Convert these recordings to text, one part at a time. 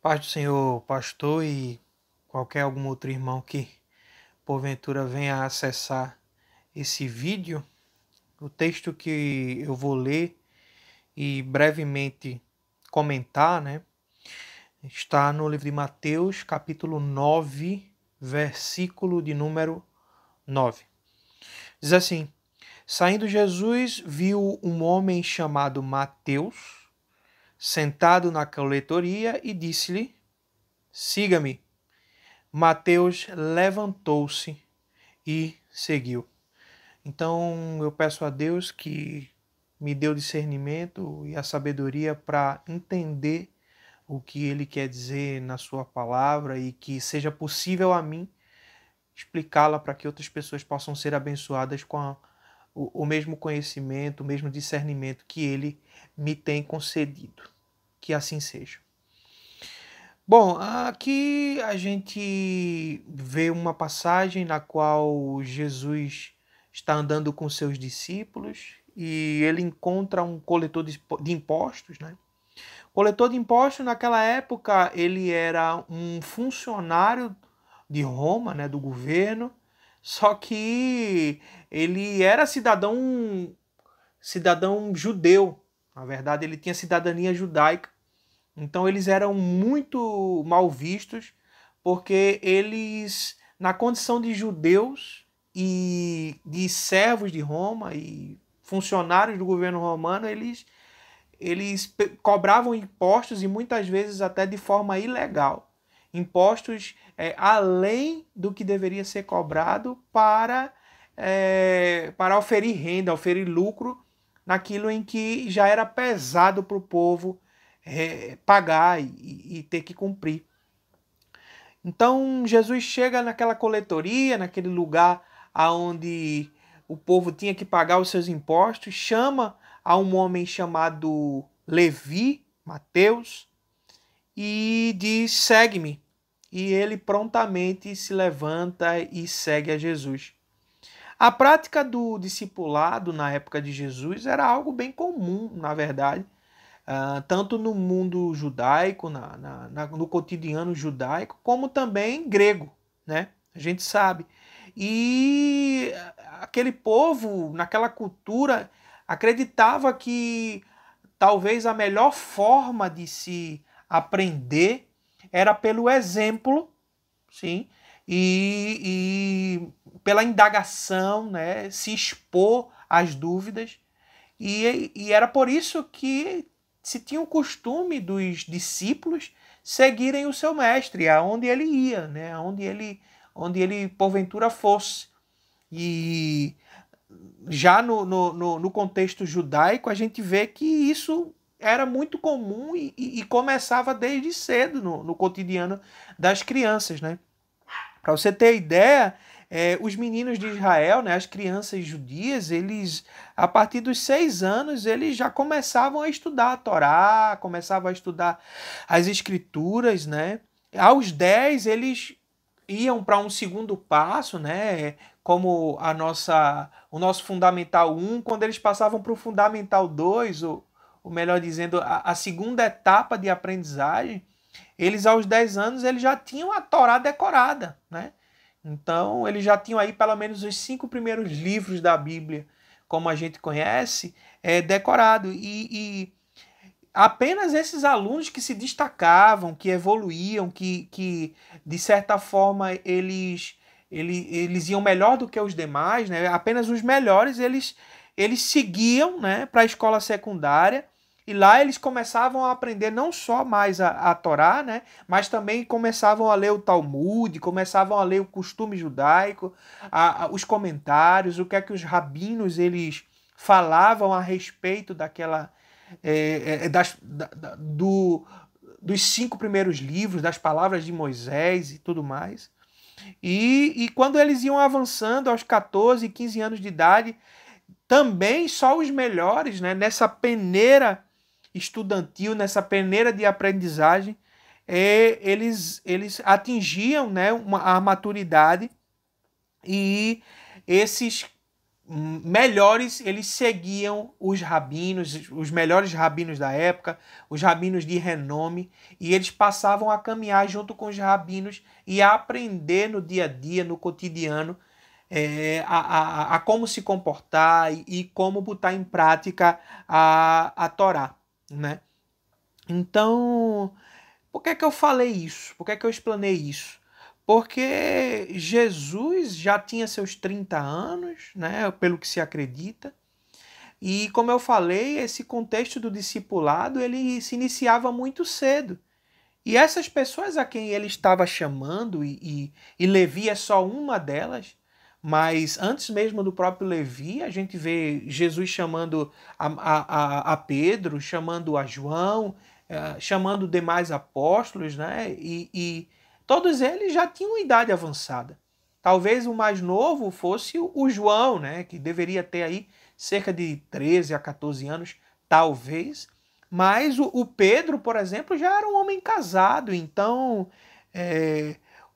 Paz do Senhor, pastor e qualquer algum outro irmão que porventura venha acessar esse vídeo. O texto que eu vou ler e brevemente comentar, está no livro de Mateus, capítulo 9, versículo de número 9. Diz assim: Saindo Jesus, viu um homem chamado Mateus sentado na coletoria e disse-lhe: Siga-me. Mateus levantou-se e seguiu. Então eu peço a Deus que me dê o discernimento e a sabedoria para entender o que Ele quer dizer na sua palavra e que seja possível a mim explicá-la para que outras pessoas possam ser abençoadas com o mesmo conhecimento, o mesmo discernimento que Ele me tem concedido. Que assim seja. Bom, aqui a gente vê uma passagem na qual Jesus está andando com seus discípulos e ele encontra um coletor de impostos, né? O coletor de impostos naquela época ele era um funcionário de Roma, né, do governo, só que ele era cidadão judeu. Na verdade, ele tinha cidadania judaica. Então eles eram muito mal vistos, porque eles, na condição de judeus e de servos de Roma e funcionários do governo romano, eles cobravam impostos e muitas vezes até de forma ilegal. Impostos além do que deveria ser cobrado para oferir renda, oferir lucro naquilo em que já era pesado para o povo pagar e ter que cumprir. Então Jesus chega naquela coletoria, naquele lugar onde o povo tinha que pagar os seus impostos, chama a um homem chamado Levi, Mateus, e diz: segue-me. E ele prontamente se levanta e segue a Jesus. A prática do discipulado na época de Jesus era algo bem comum, na verdade, tanto no mundo judaico, no cotidiano judaico, como também grego, né? A gente sabe. E aquele povo, naquela cultura, acreditava que talvez a melhor forma de se aprender era pelo exemplo, sim, e pela indagação, né? Se expor às dúvidas. E era por isso que se tinha o costume dos discípulos seguirem o seu mestre, aonde ele ia, né? onde ele porventura fosse. E já no contexto judaico, a gente vê que isso era muito comum e começava desde cedo no cotidiano das crianças, né? Para você ter ideia, os meninos de Israel, né, as crianças judias, eles, a partir dos 6 anos, eles já começavam a estudar a Torá, começavam a estudar as escrituras, né? Aos 10, eles iam para um segundo passo, né? Como o nosso Fundamental 1, quando eles passavam para o Fundamental 2, ou melhor dizendo, a segunda etapa de aprendizagem, eles aos 10 anos eles já tinham a Torá decorada, né? Então eles já tinham aí pelo menos os 5 primeiros livros da Bíblia, como a gente conhece, decorado. E apenas esses alunos que se destacavam, que evoluíam, que de certa forma eles iam melhor do que os demais, né? Apenas os melhores eles seguiam, né, para a escola secundária. E lá eles começavam a aprender não só mais a Torá, né, mas também começavam a ler o Talmud, começavam a ler o costume judaico, os comentários, o que é que os rabinos eles falavam a respeito daquela dos 5 primeiros livros, das palavras de Moisés e tudo mais. E quando eles iam avançando aos 14, 15 anos de idade, também só os melhores, né, nessa peneira estudantil, nessa peneira de aprendizagem, eles atingiam, né, a maturidade, e esses melhores, eles seguiam os rabinos, os melhores rabinos da época, os rabinos de renome, e eles passavam a caminhar junto com os rabinos e a aprender no dia a dia, no cotidiano, a como se comportar e como botar em prática a Torá, né? Então, por que que eu falei isso? Por que que eu explanei isso? Porque Jesus já tinha seus 30 anos, né, pelo que se acredita, e como eu falei, esse contexto do discipulado, ele se iniciava muito cedo. E essas pessoas a quem ele estava chamando, e Levi é só uma delas, mas antes mesmo do próprio Levi, a gente vê Jesus chamando a Pedro, chamando a João, chamando demais apóstolos, né? E todos eles já tinham idade avançada. Talvez o mais novo fosse o João, né? Que deveria ter aí cerca de 13 a 14 anos, talvez. Mas o Pedro, por exemplo, já era um homem casado. Então,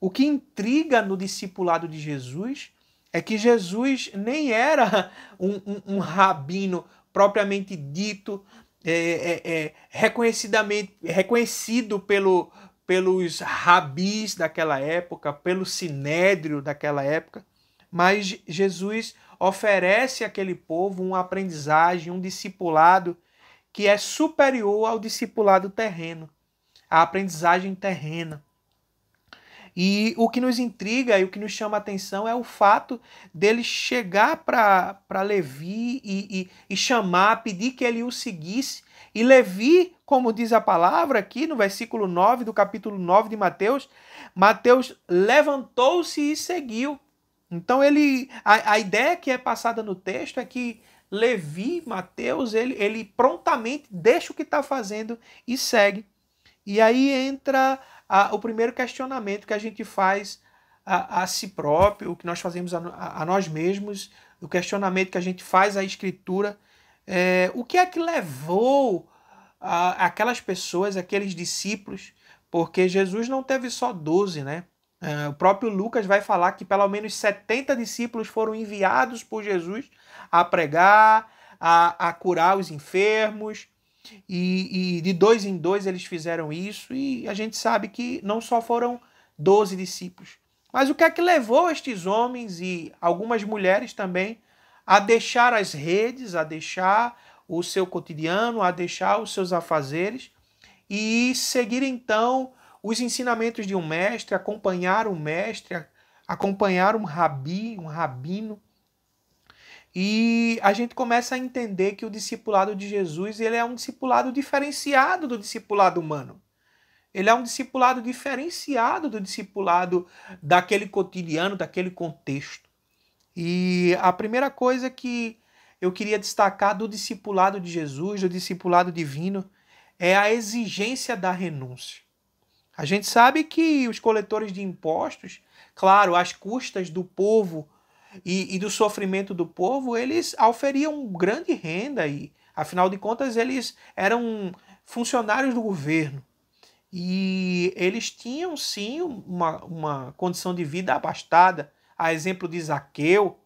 o que intriga no discipulado de Jesus é que Jesus nem era um rabino propriamente dito, reconhecido pelos rabis daquela época, pelo sinédrio daquela época, mas Jesus oferece àquele povo uma aprendizagem, um discipulado que é superior ao discipulado terreno, à aprendizagem terrena. E o que nos intriga e o que nos chama a atenção é o fato dele chegar para Levi e chamar, pedir que ele o seguisse. E Levi, como diz a palavra aqui no versículo 9 do capítulo 9 de Mateus, Mateus levantou-se e seguiu. Então a ideia que é passada no texto é que Levi, Mateus, ele prontamente deixa o que está fazendo e segue. E aí entra o primeiro questionamento que a gente faz a si próprio, o que nós fazemos a nós mesmos, o questionamento que a gente faz à Escritura. O que é que levou aquelas pessoas, aqueles discípulos, porque Jesus não teve só 12, né? O próprio Lucas vai falar que pelo menos 70 discípulos foram enviados por Jesus a pregar, a curar os enfermos, e de 2 em 2 eles fizeram isso, e a gente sabe que não só foram 12 discípulos. Mas o que é que levou estes homens e algumas mulheres também a deixar as redes, a deixar o seu cotidiano, a deixar os seus afazeres e seguir então os ensinamentos de um mestre, acompanhar um mestre, acompanhar um rabi, um rabino. E a gente começa a entender que o discipulado de Jesus, ele é um discipulado diferenciado do discipulado humano. Ele é um discipulado diferenciado do discipulado daquele cotidiano, daquele contexto. E a primeira coisa que eu queria destacar do discipulado de Jesus, do discipulado divino, é a exigência da renúncia. A gente sabe que os coletores de impostos, claro, às custas do povo e do sofrimento do povo, eles auferiam grande renda e, afinal de contas, eles eram funcionários do governo. E eles tinham, sim, uma condição de vida abastada, a exemplo de Zaqueu,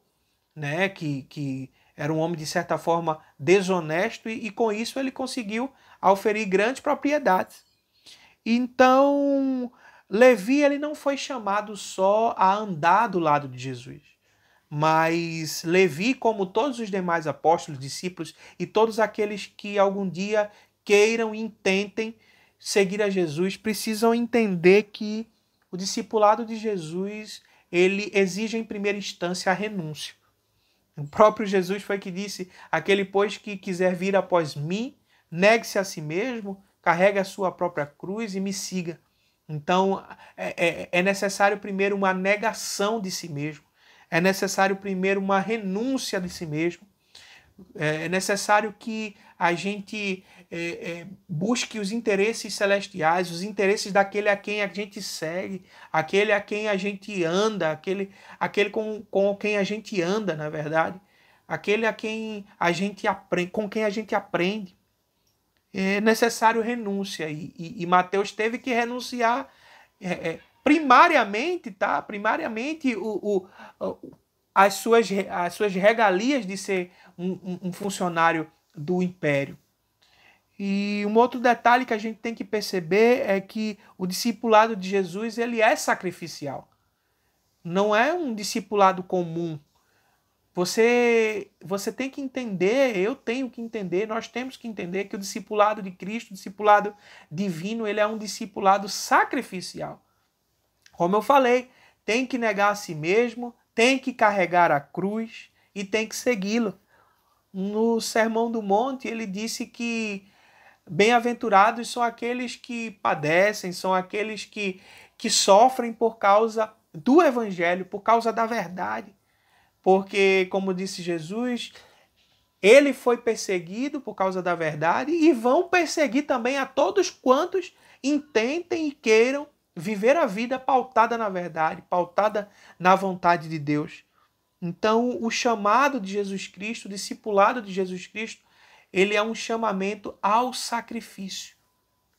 né, que era um homem, de certa forma, desonesto, e com isso ele conseguiu auferir grandes propriedades. Então, Levi ele não foi chamado só a andar do lado de Jesus, mas Levi, como todos os demais apóstolos, discípulos e todos aqueles que algum dia queiram e intentem seguir a Jesus, precisam entender que o discipulado de Jesus, ele exige em primeira instância a renúncia. O próprio Jesus foi que disse: aquele, pois, que quiser vir após mim, negue-se a si mesmo, carregue a sua própria cruz e me siga. Então, é necessário primeiro uma negação de si mesmo. É necessário primeiro uma renúncia de si mesmo. É necessário que a gente busque os interesses celestiais, os interesses daquele a quem a gente segue, aquele a quem a gente anda, aquele com quem a gente anda, na verdade, aquele a quem a gente aprende, com quem a gente aprende. É necessário renúncia, e Mateus teve que renunciar primariamente, tá? Primariamente as suas regalias de ser um funcionário do império. E um outro detalhe que a gente tem que perceber é que o discipulado de Jesus ele é sacrificial. Não é um discipulado comum. Você tem que entender, eu tenho que entender, nós temos que entender que o discipulado de Cristo, o discipulado divino, ele é um discipulado sacrificial. Como eu falei, tem que negar a si mesmo, tem que carregar a cruz e tem que segui-lo. No Sermão do Monte, ele disse que bem-aventurados são aqueles que padecem, são aqueles que sofrem por causa do Evangelho, por causa da verdade. Porque, como disse Jesus, ele foi perseguido por causa da verdade e vão perseguir também a todos quantos intentem e queiram viver a vida pautada na verdade, pautada na vontade de Deus. Então, o chamado de Jesus Cristo, o discipulado de Jesus Cristo, ele é um chamamento ao sacrifício.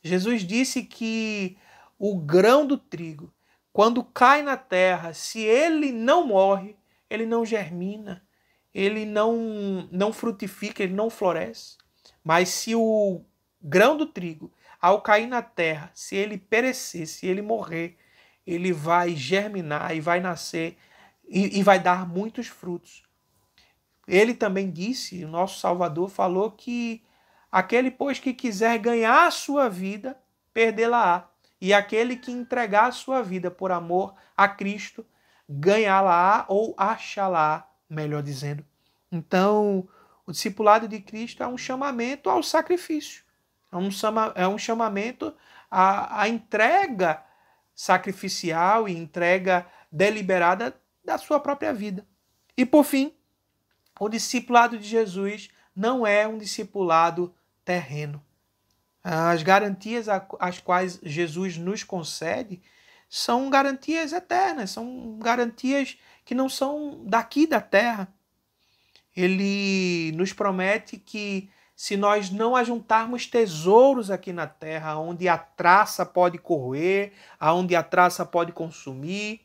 Jesus disse que o grão do trigo, quando cai na terra, se ele não morre, ele não germina, ele não frutifica, ele não floresce. Mas se o grão do trigo, ao cair na terra, se ele perecer, se ele morrer, ele vai germinar e vai nascer e vai dar muitos frutos. Ele também disse, o nosso Salvador falou que aquele, pois, que quiser ganhar a sua vida, perdê-la-á. E aquele que entregar a sua vida por amor a Cristo, ganhá-la-á ou achá-la-á, melhor dizendo. Então, o discipulado de Cristo é um chamamento ao sacrifício. É um chamamento à entrega sacrificial e entrega deliberada da sua própria vida. E, por fim, o discipulado de Jesus não é um discipulado terreno. As garantias às quais Jesus nos concede são garantias eternas, são garantias que não são daqui da terra. Ele nos promete que se nós não ajuntarmos tesouros aqui na terra, onde a traça pode corroer, aonde a traça pode consumir,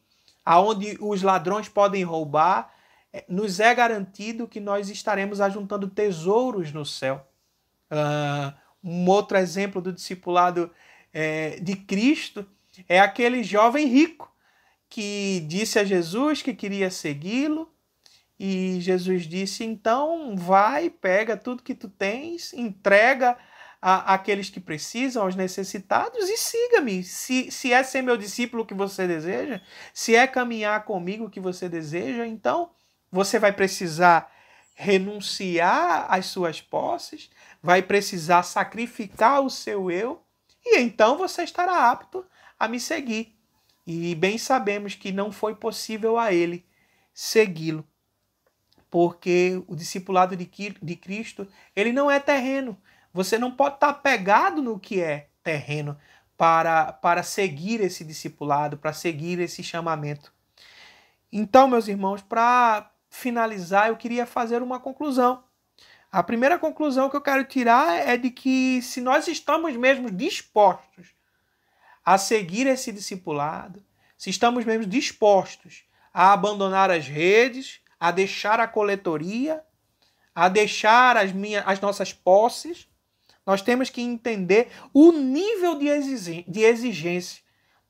aonde os ladrões podem roubar, nos é garantido que nós estaremos ajuntando tesouros no céu. Um outro exemplo do discipulado de Cristo é aquele jovem rico que disse a Jesus que queria segui-lo e Jesus disse, então vai, pega tudo que tu tens, entrega àqueles que precisam, aos necessitados e siga-me. Se é ser meu discípulo que você deseja, se é caminhar comigo que você deseja, então você vai precisar renunciar às suas posses, vai precisar sacrificar o seu eu, e então você estará apto a me seguir. E bem sabemos que não foi possível a ele segui-lo, porque o discipulado de Cristo, ele não é terreno. Você não pode estar pegado no que é terreno para seguir esse discipulado, para seguir esse chamamento. Então, meus irmãos, para finalizar, eu queria fazer uma conclusão. A primeira conclusão que eu quero tirar é de que se nós estamos mesmo dispostos a seguir esse discipulado, se estamos mesmo dispostos a abandonar as redes, a deixar a coletoria, a deixar as nossas posses, nós temos que entender o nível de exigência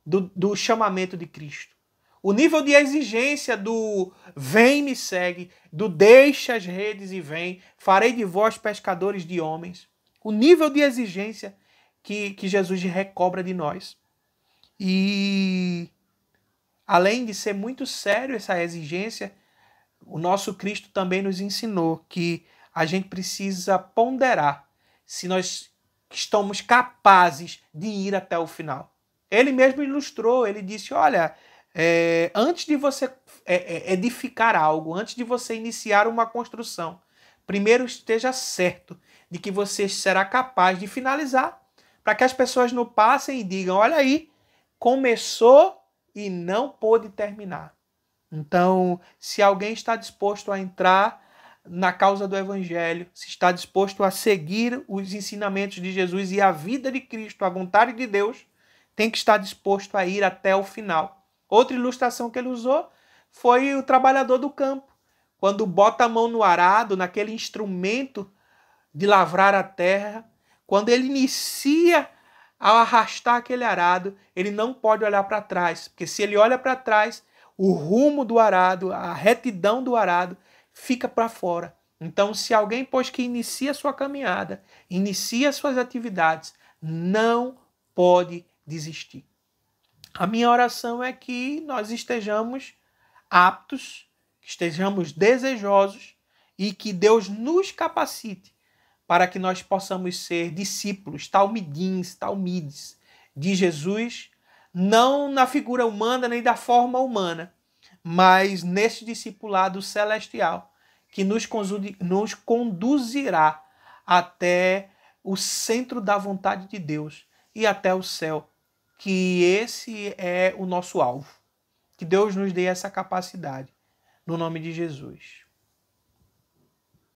do chamamento de Cristo. O nível de exigência do vem me segue, do deixa as redes e vem, farei de vós pescadores de homens. O nível de exigência que Jesus recobra de nós. E além de ser muito sério essa exigência, o nosso Cristo também nos ensinou que a gente precisa ponderar se nós estamos capazes de ir até o final. Ele mesmo ilustrou, ele disse, olha, antes de você edificar algo, antes de você iniciar uma construção, primeiro esteja certo de que você será capaz de finalizar, para que as pessoas não passem e digam, olha aí, começou e não pôde terminar. Então, se alguém está disposto a entrar na causa do Evangelho, se está disposto a seguir os ensinamentos de Jesus e a vida de Cristo, a vontade de Deus, tem que estar disposto a ir até o final. Outra ilustração que ele usou foi o trabalhador do campo. Quando bota a mão no arado, naquele instrumento de lavrar a terra, quando ele inicia a arrastar aquele arado, ele não pode olhar para trás, porque se ele olha para trás, o rumo do arado, a retidão do arado, fica para fora. Então, se alguém, pois que inicia a sua caminhada, inicia as suas atividades, não pode desistir. A minha oração é que nós estejamos aptos, que estejamos desejosos e que Deus nos capacite para que nós possamos ser discípulos, talmides de Jesus, não na figura humana nem da forma humana, mas nesse discipulado celestial que nos conduzirá até o centro da vontade de Deus e até o céu, que esse é o nosso alvo. Que Deus nos dê essa capacidade, no nome de Jesus.